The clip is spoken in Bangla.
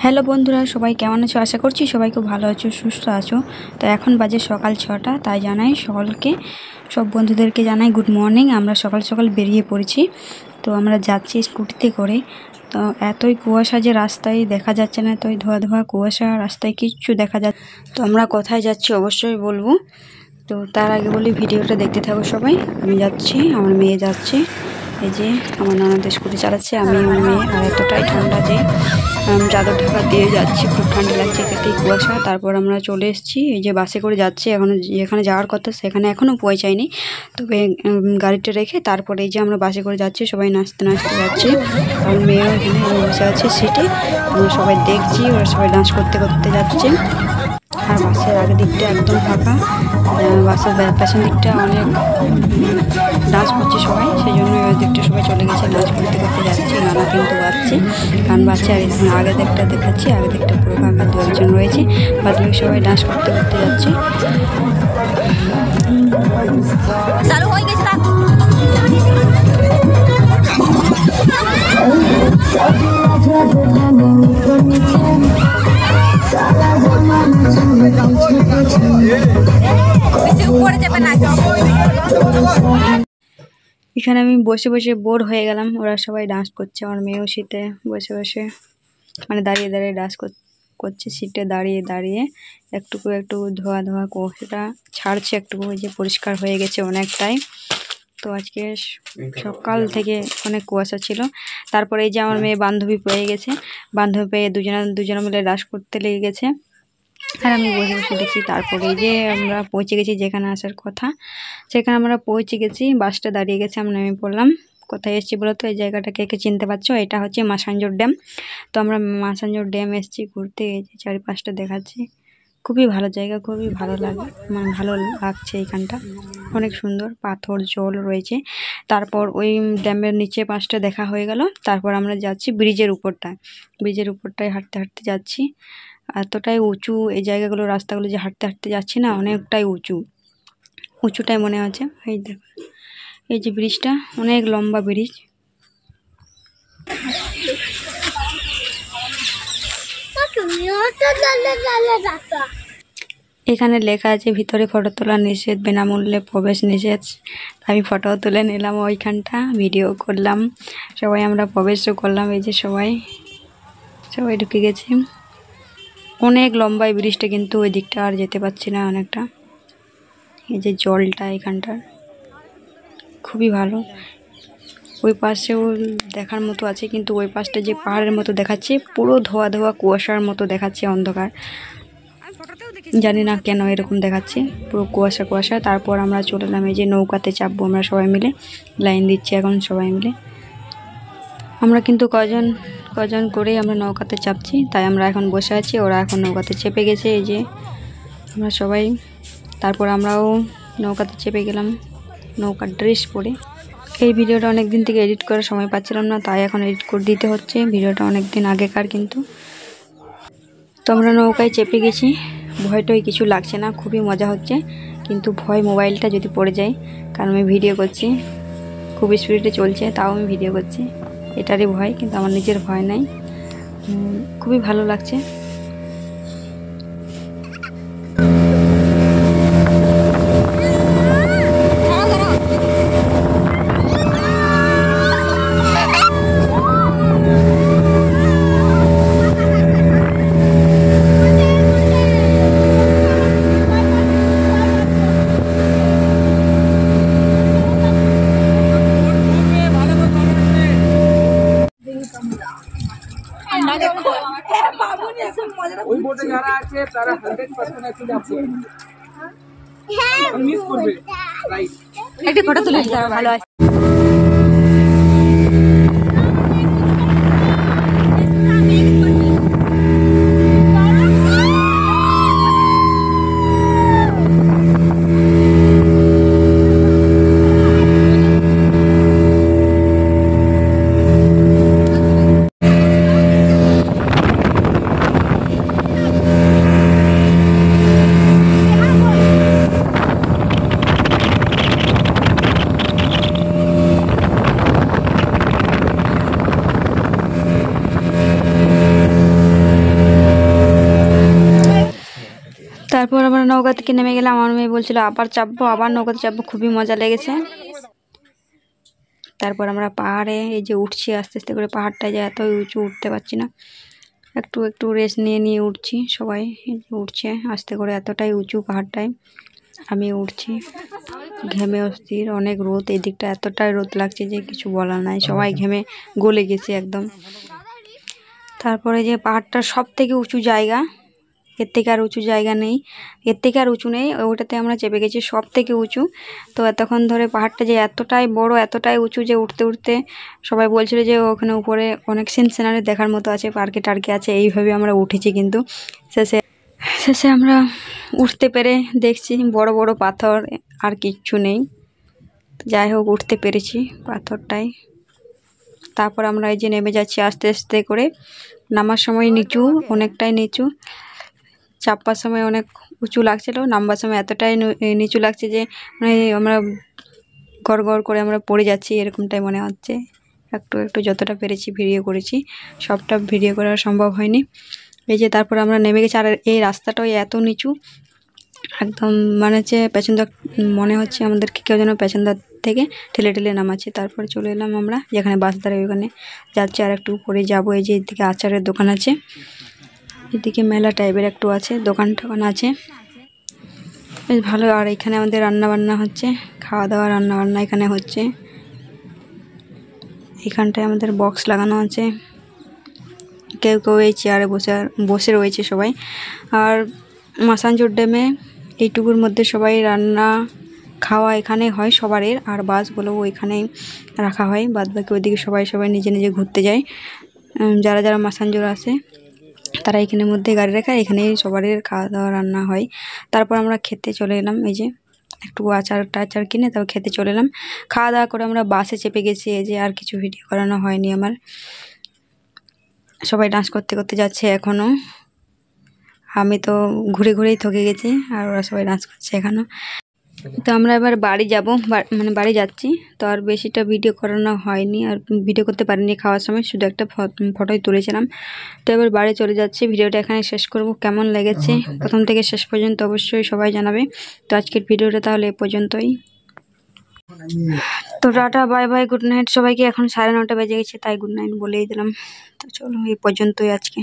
হ্যালো বন্ধুরা, সবাই কেমন আছো? আশা করছি সবাই খুব ভালো আছো, সুস্থ আছো। তো এখন বাজে সকাল 6টা, তাই জানাই সকলকে, সব বন্ধুদেরকে জানাই গুড মর্নিং। আমরা সকাল সকাল বেরিয়ে পড়েছি। তো আমরা যাচ্ছি স্কুটিতে করে। তো এতই কুয়াশা যে রাস্তায় দেখা যাচ্ছে না, এতই ধোয়া ধোয়া কুয়াশা, রাস্তায় কিচ্ছু দেখা যাচ্ছে। তো আমরা কোথায় যাচ্ছি অবশ্যই বলবো। তো তার আগে বলি ভিডিওটা দেখতে থাকো সবাই। আমি যাচ্ছি, আমার মেয়ে যাচ্ছে। এই যে আমার ননদ স্কুটি চালাচ্ছে, আমি আমার মেয়ে। আর এতটাই ঠান্ডা যে চাদর ঢাকা দিয়ে যাচ্ছি, খুব ঠান্ডা লাগছে, কেটেই কুয়াশা। তারপর আমরা চলে এসেছি, এই যে বাসে করে যাচ্ছি। এখন যেখানে যাওয়ার কথা সেখানে এখনও পৌঁছায়নি, তবে গাড়িটা রেখে তারপরে এই যে আমরা বাসে করে যাচ্ছি, সবাই নাচতে নাচতে যাচ্ছি। আর মেয়েও এখানে বসে আছে সিটে, আমরা সবাই দেখছি, ওরা সবাই ডান্স করতে করতে যাচ্ছে। আর বাসের আগের দিকটা একদম ফাঁকা, বাসের পেছন দিকটা অনেক ডান্স করছে সবাই, সেই জন্য ওই দিকটা সবাই চলে গেছে, ডান্স করতে করতে যাচ্ছে। গানা কিন্তু বাজছে, গান বাজছে। আর এখানে আগের দিকটা দেখাচ্ছি, আগের দিকটা পুরো ফাঁকা, 2-1 রয়েছে, বাদবাকি সবাই ডান্স করতে করতে যাচ্ছে। চালু হয়ে গেছে। এখানে আমি বসে বসে বোর হয়ে গেলাম, ওরা সবাই ডান্স করছে। আমার মেয়েও শীতে বসে বসে, মানে দাঁড়িয়ে দাঁড়িয়ে ডান্স করছে, সিটে দাঁড়িয়ে দাঁড়িয়ে। একটুকু একটু ধোয়া ধোয়া কুয়াশাটা ছাড়ছে, একটুকু যে পরিষ্কার হয়ে গেছে অনেকটাই। তো আজকে সকাল থেকে অনেক কুয়াশা ছিল। তারপরে এই যে আমার মেয়ে বান্ধবী পেয়ে গেছে, বান্ধবী পেয়ে দুজনে মিলে ডান্স করতে লেগে গেছে। আর আমি বসে বসে দেখছি। তারপরে এই যে আমরা পৌঁছে গেছি যেখানে আসার কথা, সেখানে আমরা পৌঁছে গেছি। বাসটা দাঁড়িয়ে গেছে, আমরা নেমে পড়লাম। কোথায় এসেছি বলো তো? এই জায়গাটা কে কে চিনতে পারছো? এটা হচ্ছে মাসাঞ্জোর ড্যাম। তো আমরা মাসাঞ্জোর ড্যাম এসেছি ঘুরতে। এই যে চারিপাশটা দেখাচ্ছি, খুবই ভালো জায়গা, খুবই ভালো লাগে, মানে ভালো লাগছে এইখানটা, অনেক সুন্দর পাথর জল রয়েছে। তারপর ওই ড্যামের নিচে পাশটা দেখা হয়ে গেল। তারপর আমরা যাচ্ছি ব্রিজের উপরটায় হাঁটতে হাঁটতে যাচ্ছি। এতটাই উঁচু এই জায়গাগুলো, রাস্তাগুলো যে হাঁটতে হাঁটতে যাচ্ছি না, অনেকটাই উঁচুটাই মনে হচ্ছে। এই দেখো, এই যে ব্রিজটা, অনেক লম্বা ব্রিজ। এখানে লেখা আছে ভিতরে ফটো তোলা নিষেধ, বিনামূল্যে প্রবেশ নিষেধ। আমি ফটো তুলে নিলাম ওইখানটা, ভিডিও করলাম, সবাই আমরা প্রবেশও করলাম। এই যে সবাই ঢুকে গেছি। অনেক লম্বা এই ব্রিজটা, কিন্তু ওই দিকটা আর যেতে পারছি না অনেকটা। এই যে জলটা এখানটার খুবই ভালো। ওই পাশেও দেখার মতো আছে, কিন্তু ওই পাশটা যে পাহাড়ের মতো দেখাচ্ছে, পুরো ধোয়া ধোয়া কুয়াশার মতো দেখাচ্ছে, অন্ধকার। জানি না কেন এরকম দেখাচ্ছে, পুরো কুয়াশা কুয়াশা। তারপর আমরা চলে এলাম, এই যে নৌকাতে চাপবো আমরা সবাই মিলে, লাইন দিচ্ছি এখন সবাই মিলে। আমরা কিন্তু কজন করেই আমরা নৌকাতে চাপছি, তাই আমরা এখন বসে আছি, ওরা এখন নৌকাতে চেপে গেছে, এই যে আমরা সবাই। তারপর আমরাও নৌকাতে চেপে গেলাম, নৌকার ড্রেস পরে। এই ভিডিওটা অনেক দিন থেকে এডিট করার সময় পাচ্ছিলাম না, তাই এখন এডিট করে দিতে হচ্ছে। ভিডিওটা অনেক দিন আগেকার কিন্তু। তো আমরা নৌকায় চেপে গেছি, ভয়টাই কিছু লাগছে না, খুবই মজা হচ্ছে। কিন্তু ভয় মোবাইলটা যদি পড়ে যায়, কারণ আমি ভিডিও করছি, খুব স্পিডে চলছে, তাও আমি ভিডিও করছি, এটারই ভয়, কিন্তু আমার নিজের ভয় নাই। খুবই ভালো লাগছে। ওই বোর্ডে যারা আছে তারা 100% অ্যাকচুয়ালি আপলোড মিস করবে, রাইট? একটা ফটো তুলে দিতে হবে, ভালো আছে। তারপর আমরা নৌকা থেকে নেমে গেলাম। আমার মেয়ে বলছিল আবার চাপবো, আবার নৌকাতে চাপবো, খুবই মজা লেগেছে। তারপর আমরা পাহাড়ে এই যে উঠছি আস্তে আস্তে করে, পাহাড়টায় যে এতই উঁচু, উঠতে পারছি না, একটু একটু রেস্ট নিয়ে নিয়ে উঠছি। সবাই উঠছে আস্তে করে, এতটাই উঁচু পাহাড়টায়। আমি উঠছি, ঘেমে অস্থির, অনেক রোদ এই দিকটা, এতটাই রোদ লাগছে যে কিছু বলার নাই, সবাই ঘেমে গলে গেছে একদম। তারপরে যে পাহাড়টার সব থেকে উঁচু জায়গা, এর থেকে আর উঁচু জায়গা নেই, এর থেকে আর উঁচু নেই, ওটাতে আমরা চেপে গেছি সব থেকে উঁচু। তো এতক্ষণ ধরে পাহাড়টা যে এতটাই বড়, এতটাই উঁচু যে উঠতে উঠতে সবাই বলছিল যে ওখানে উপরে অনেক সিনারি দেখার মতো আছে, পার্কে টার্কে আছে। এইভাবে আমরা উঠেছি, কিন্তু শেষে শেষে আমরা উঠতে পেরে দেখছি বড় বড় পাথর, আর কিচ্ছু নেই। যাই হোক, উঠতে পেরেছি পাথরটাই। তারপর আমরা এই যে নেমে যাচ্ছি আস্তে আস্তে করে। নামার সময় নিচু, অনেকটাই নিচু, চাপবার সময় অনেক উঁচু লাগছিল, নামবার সময় এতটাই নিচু লাগছে যে মানে আমরা গড় গড় করে আমরা পড়ে যাচ্ছি, এরকমটাই মনে হচ্ছে। একটু একটু যতটা পেরেছি ভিডিও করেছি, সবটা ভিডিও করা সম্ভব হয়নি। এই যে তারপর আমরা নেমে গেছি, আর এই রাস্তাটাও এত নিচু একদম, মানে হচ্ছে প্যাসেঞ্জার, মনে হচ্ছে আমাদেরকে কেউ যেন প্যাসেঞ্জার থেকে ঠেলে ঠেলে নামাচ্ছে। তারপরে চলে এলাম আমরা যেখানে বাস দাঁড়ায়, ওখানে যাচ্ছি, আর একটু পরে যাবো। এই যে এদিকে আচারের দোকান আছে, এদিকে মেলা টাইপের একটু আছে, দোকান টোকান আছে, বেশ ভালো। আর এখানে আমাদের রান্না বান্না হচ্ছে, খাওয়া দাওয়া রান্না বান্না এখানে হচ্ছে। এখানটায় আমাদের বক্স লাগানো আছে, কেউ কেউ এই চেয়ারে বসে রয়েছে সবাই। আর মাসাঞ্জোর ড্যামে এইটুকুর মধ্যে সবাই রান্না খাওয়া এখানে হয় সবারের, আর বাসগুলোও ওইখানেই রাখা হয়। বাদ বাকি ওইদিকে সবাই নিজে নিজে ঘুরতে যায়। যারা যারা মাসাঞ্জোর আসে তারা এখানের মধ্যে গাড়ি রাখা, এখানেই সবারের খাওয়া দাওয়া রান্না হয়। তারপর আমরা খেতে চলে এলাম, এই যে একটু আচার টাচার কিনে তারপর খেতে চলে এলাম। খাওয়া দাওয়া করে আমরা বাসে চেপে গেছি। এই যে আর কিছু ভিডিও করানো হয়নি আমার। সবাই ডান্স করতে করতে যাচ্ছে এখনও, আমি তো ঘুরে ঘুরেই থকে গেছি, আর ওরা সবাই ডান্স করছে এখনও। তো আমরা এবার বাড়ি যাব, মানে বাড়ি যাচ্ছি। তো আর বেশিটা ভিডিও করানো হয়নি, আর ভিডিও করতে পারিনি খাওয়ার সময়, শুধু একটা ফটোই তুলেছিলাম। তো এবার বাড়ি চলে যাচ্ছি, ভিডিওটা এখানে শেষ করব। কেমন লেগেছে প্রথম থেকে শেষ পর্যন্ত অবশ্যই সবাই জানাবে। তো আজকের ভিডিওটা তাহলে এ পর্যন্তই। তো tata, bye bye, good night সবাইকে। এখন 9:30 বেজে গেছে, তাই গুড নাইট বলেই দিলাম। তো চলো, এই পর্যন্তই আজকে।